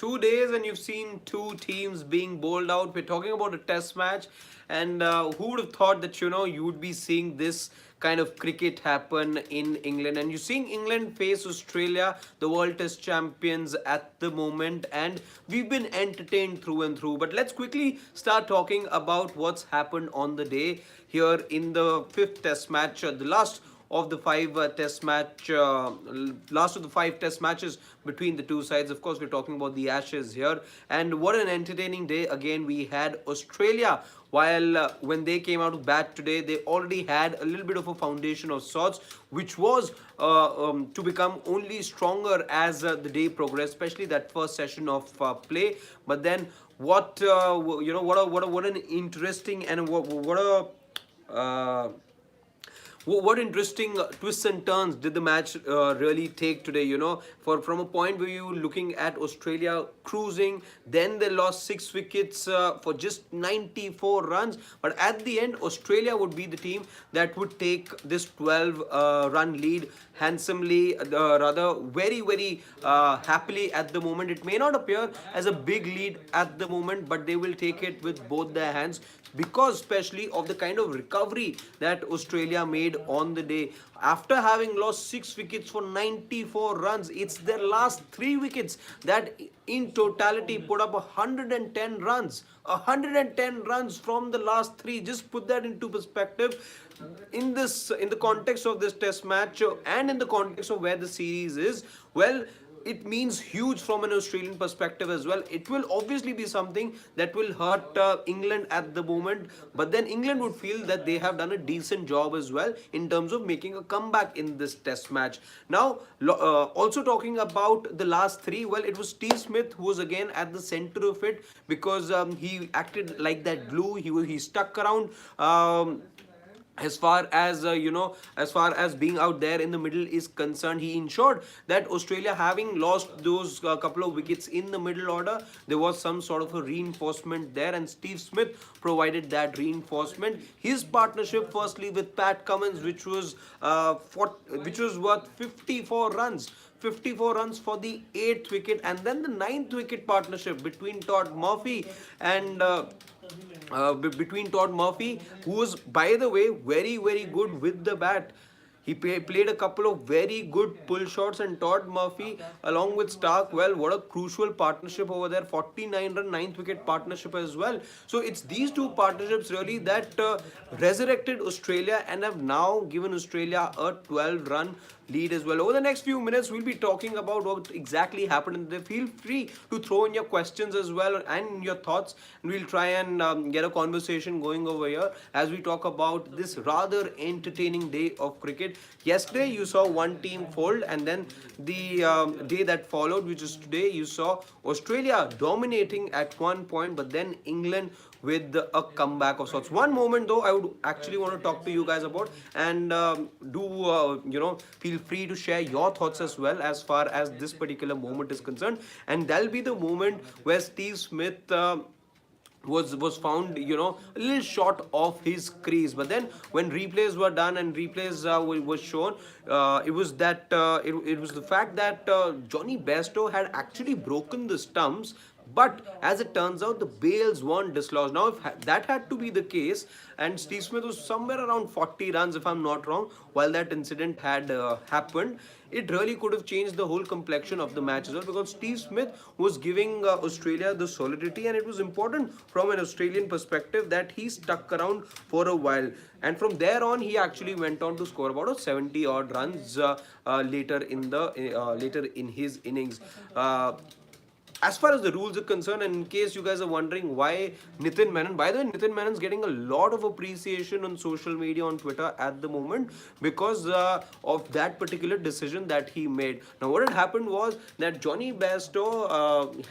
2 days and you've seen two teams being bowled out. We're talking about a test match, and who would have thought that you would be seeing this kind of cricket happen in England? And you're seeing England face Australia, the World Test champions at the moment, and we've been entertained through and through. But let's quickly start talking about what's happened on the day here in the fifth test match, the last of the five test matches between the two sides. Of course, we're talking about the Ashes here, and what an entertaining day again we had. Australia, while when they came out to bat today, they already had a little bit of a foundation of sorts, which was to become only stronger as the day progressed, especially that first session of play. But then what an interesting and what interesting twists and turns did the match really take today? For from a point where you looking at Australia cruising, then they lost 6 wickets for just 94 runs. But at the end, Australia would be the team that would take this 12-run lead handsomely, rather very happily at the moment. It may not appear as a big lead at the moment, but they will take it with both their hands, because especially of the kind of recovery that Australia made on the day. After having lost 6 wickets for 94 runs, it's their last 3 wickets that in totality put up 110 runs. 110 runs from the last three. Just put that into perspective. In the context of this test match, and in the context of where the series is, well, it means huge from an Australian perspective as well. It will obviously be something that will hurt England at the moment, but then England would feel that they have done a decent job as well in terms of making a comeback in this test match. Now, also talking about the last three, well, it was Steve Smith who was again at the center of it, because he acted like that glue. He stuck around. As far as as far as being out there in the middle is concerned, he ensured that Australia, having lost those couple of wickets in the middle order, there was some sort of a reinforcement there, and Steve Smith provided that reinforcement. His partnership firstly with Pat Cummins, which was worth 54 runs, 54 runs for the 8th wicket, and then the 9th wicket partnership between Todd Murphy and between Todd Murphy, who was, by the way, very good with the bat. He played a couple of very good pull shots, and Todd Murphy along with Stark, well, what a crucial partnership over there. 49-run 9th wicket partnership as well. So it's these two partnerships really that resurrected Australia and have now given Australia a 12-run lead as well. Over the next few minutes, we'll be talking about what exactly happened, and feel free to throw in your questions as well and your thoughts, and we'll try and get a conversation going over here as we talk about this rather entertaining day of cricket. Yesterday you saw one team fold, and then the day that followed, which is today, you saw Australia dominating at one point, but then England with a comeback of sorts. One moment though I would actually want to talk to you guys about, and feel free to share your thoughts as well as far as this particular moment is concerned, and that'll be the moment where Steve Smith was found a little short of his crease. But then when replays were done and replays was shown, it was the fact that Johnny Bairstow had actually broken the stumps, but as it turns out, the bails weren't dislodged. Now, if that had to be the case, and Steve Smith was somewhere around 40 runs, if I'm not wrong, while that incident had happened, it really could have changed the whole complexion of the match as well, because Steve Smith was giving Australia the solidity, and it was important from an Australian perspective that he stuck around for a while. And from there on, he actually went on to score about 70 odd runs later in his innings. As far as the rules are concerned, and in case you guys are wondering why Nitin Menon, by the way, Nitin Menon's getting a lot of appreciation on social media, on Twitter at the moment, because of that particular decision that he made. Now, what had happened was that Johnny Bairstow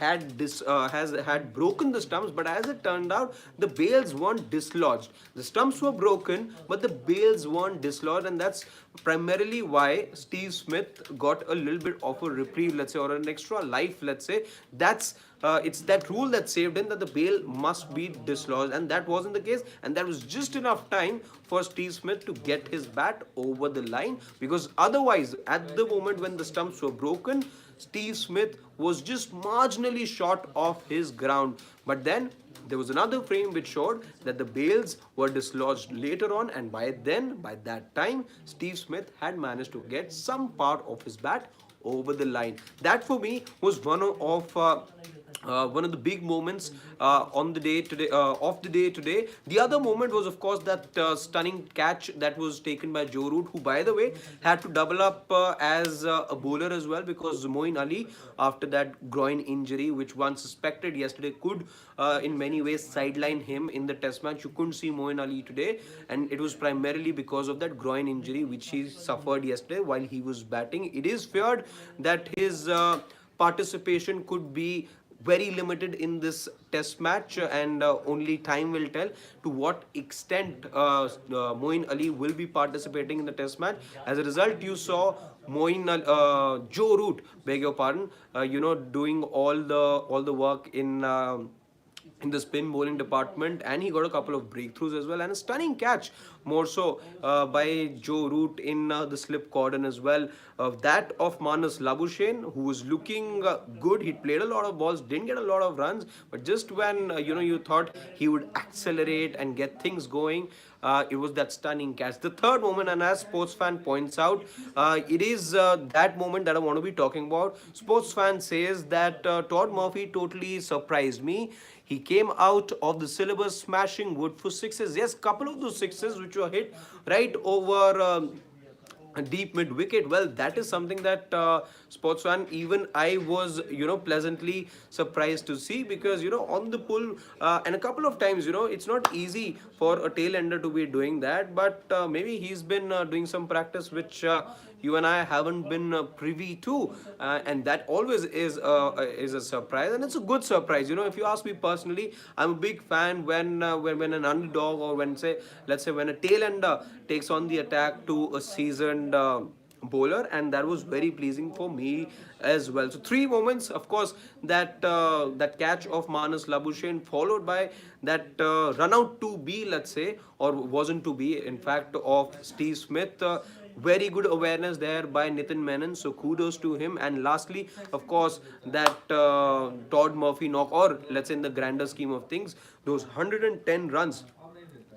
had broken the stumps, but as it turned out, the bails weren't dislodged. The stumps were broken, but the bails weren't dislodged, and that's primarily why Steve Smith got a little bit of a reprieve, let's say, or an extra life, let's say. That's it's that rule that saved him, that the bail must be dislodged, and that wasn't the case, and that was just enough time for Steve Smith to get his bat over the line, because otherwise, at the moment when the stumps were broken, Steve Smith was just marginally short of his ground. But then there was another frame which showed that the bails were dislodged later on, and by that time, Steve Smith had managed to get some part of his bat over the line. That for me was one of the big moments on the day today of the day today. The other moment was, of course, that stunning catch that was taken by Joe Root, who, by the way, had to double up as a bowler as well, because Moeen Ali, after that groin injury, which one suspected yesterday could in many ways sideline him in the Test match. You couldn't see Moeen Ali today, and it was primarily because of that groin injury which he suffered yesterday while he was batting. It is feared that his participation could be very limited in this test match, and only time will tell to what extent Moeen Ali will be participating in the test match. As a result, you saw Joe Root, beg your pardon, doing all the work in the spin bowling department, and he got a couple of breakthroughs as well, and a stunning catch more so by Joe Root in the slip cordon as well. That of Manas Labuschagne, who was looking good. He played a lot of balls, didn't get a lot of runs, but just when you thought he would accelerate and get things going, it was that stunning catch. The third moment, and as Sports Fan points out, it is that moment that I want to be talking about. Sports Fan says that Todd Murphy totally surprised me. He came out of the syllabus smashing wood for sixes. Yes, couple of those sixes which were hit right over a deep mid wicket. Well, that is something that Sports Fan, even I was pleasantly surprised to see, because on the pull, and a couple of times, it's not easy for a tail ender to be doing that, but maybe he's been doing some practice which you and I haven't been privy to, and that always is a surprise, and it's a good surprise. If you ask me personally, I'm a big fan when an underdog, or let's say when a tail ender takes on the attack to a seasoned bowler, and that was very pleasing for me as well. So three moments, of course, that catch of Manas Labuschagne, followed by that run out to be, let's say, or wasn't to be, in fact, of Steve Smith. Very good awareness there by Nitin Menon, so kudos to him. And lastly, of course, that Todd Murphy knock, or let's say in the grander scheme of things, those 110 runs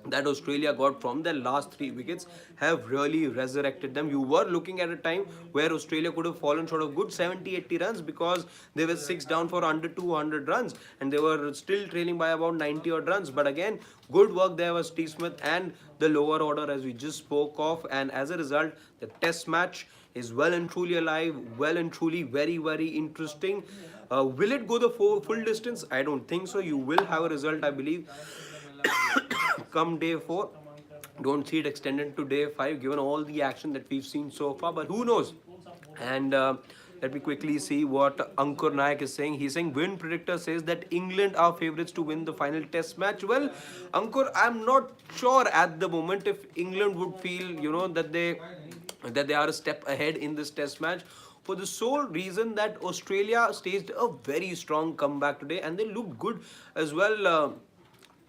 that Australia got from their last three wickets have really resurrected them. You were looking at a time where Australia could have fallen short of good 70-80 runs, because they were six down for under 200 runs, and they were still trailing by about 90 odd runs. But again, good work there was Steve Smith and the lower order, as we just spoke of, and as a result, the test match is well and truly alive, well and truly very, very interesting. Will it go the full distance? I don't think so. You will have a result, I believe, come day 4. Don't see it extended to day 5, given all the action that we've seen so far, but who knows. And let me quickly see what Ankur Naik is saying. He's saying win predictor says that England are favourites to win the final test match. Well, Ankur, I'm not sure at the moment if England would feel that they are a step ahead in this test match, for the sole reason that Australia staged a very strong comeback today, and they looked good as well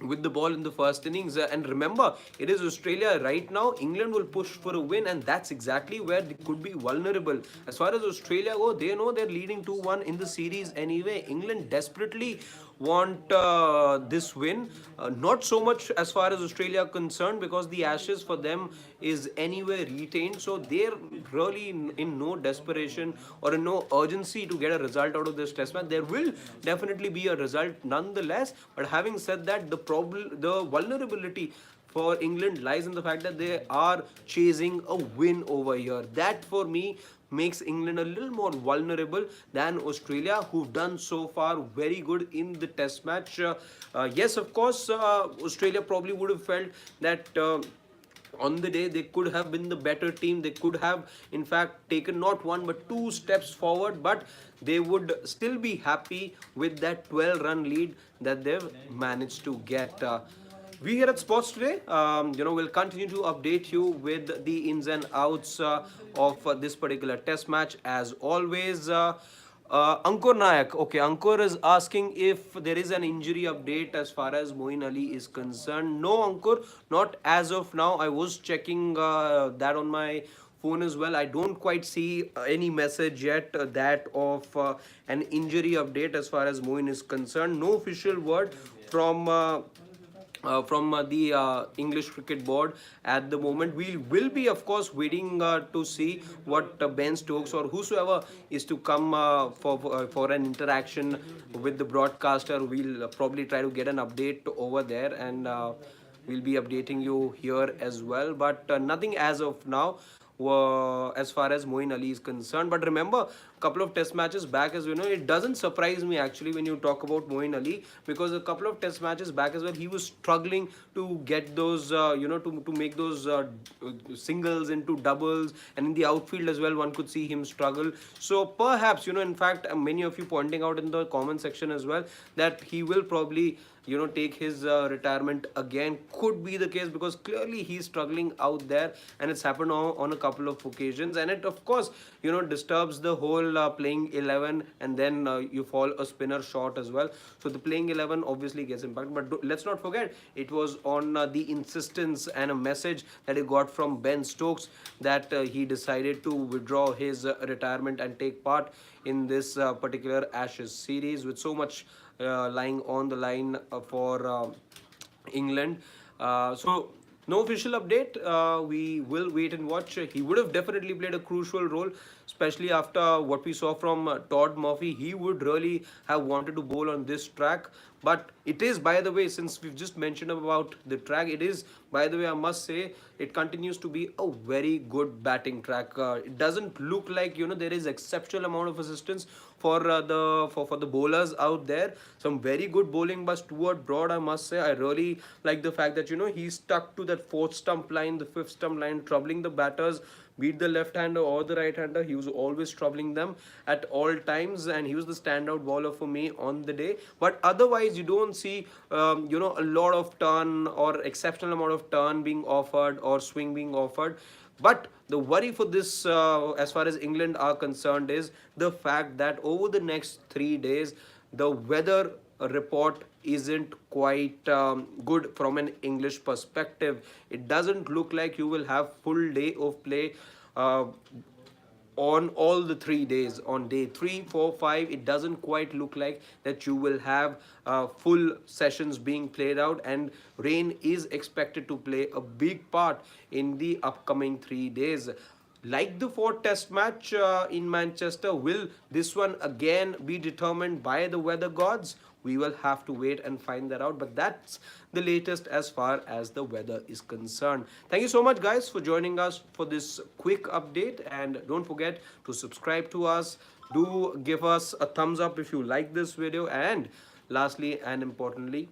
with the ball in the first innings. And remember, it is Australia right now. England will push for a win, and that's exactly where they could be vulnerable. As far as Australia go, they know they're leading 2-1 in the series anyway. England desperately want this win, not so much as far as Australia are concerned, because the Ashes for them is anyway retained, so they're really in no desperation or in no urgency to get a result out of this test match. There will definitely be a result nonetheless, but having said that, the vulnerability for England lies in the fact that they are chasing a win over here. That for me makes England a little more vulnerable than Australia, who've done so far very good in the test match. Yes, of course, Australia probably would have felt that on the day they could have been the better team. They could have, in fact, taken not one but two steps forward, but they would still be happy with that 12-run lead that they've managed to get. We here at Sports Today, will continue to update you with the ins and outs of this particular test match. As always, Ankur Naik. Okay, Ankur is asking if there is an injury update as far as Moeen Ali is concerned. No, Ankur, not as of now. I was checking that on my phone as well. I don't quite see any message yet that of an injury update as far as Moeen is concerned. No official word from the English Cricket Board at the moment. We will be, of course, waiting to see what Ben Stokes or whosoever is to come for an interaction with the broadcaster. We'll probably try to get an update over there, and we'll be updating you here as well. But nothing as of now as far as Moeen Ali is concerned. But remember, a couple of test matches back, as you know, it doesn't surprise me actually when you talk about Moeen Ali, because a couple of test matches back as well, he was struggling to get those, to make those singles into doubles, and in the outfield as well, one could see him struggle. So perhaps, in fact, many of you pointing out in the comment section as well that he will probably take his retirement again. Could be the case, because clearly he's struggling out there, and it's happened on a couple of occasions, and it of course disturbs the whole playing 11, and then you fall a spinner short as well. So the playing 11 obviously gets impacted, but let's not forget it was on the insistence and a message that he got from Ben Stokes that he decided to withdraw his retirement and take part in this particular Ashes series, with so much lying on the line for England. So no official update. We will wait and watch. He would have definitely played a crucial role, especially after what we saw from Todd Murphy. He would really have wanted to bowl on this track. But it is, by the way, since we've just mentioned about the track, it is, by the way, I must say, it continues to be a very good batting track. It doesn't look like there is exceptional amount of assistance for the bowlers out there. Some very good bowling by Stuart Broad, I must say. I really like the fact that he stuck to that fourth stump line, the fifth stump line, troubling the batters, beat the left-hander or the right-hander. He was always troubling them at all times, and he was the standout bowler for me on the day. But otherwise, you don't see a lot of turn or exceptional amount of turn being offered or swing being offered. But the worry for this, as far as England are concerned, is the fact that over the next 3 days, the weather report isn't quite good from an English perspective. It doesn't look like you will have full day of play on all the 3 days. On day 3, 4, 5, it doesn't quite look like that you will have full sessions being played out, and rain is expected to play a big part in the upcoming 3 days. Like the fourth test match in Manchester, will this one again be determined by the weather gods? We will have to wait and find that out, but that's the latest as far as the weather is concerned. Thank you so much, guys, for joining us for this quick update, and don't forget to subscribe to us. Do give us a thumbs up if you like this video, and lastly and importantly,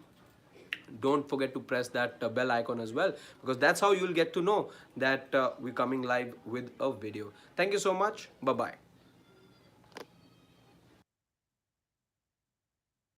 don't forget to press that bell icon as well, because that's how you'll get to know that we're coming live with a video. Thank you so much. Bye bye.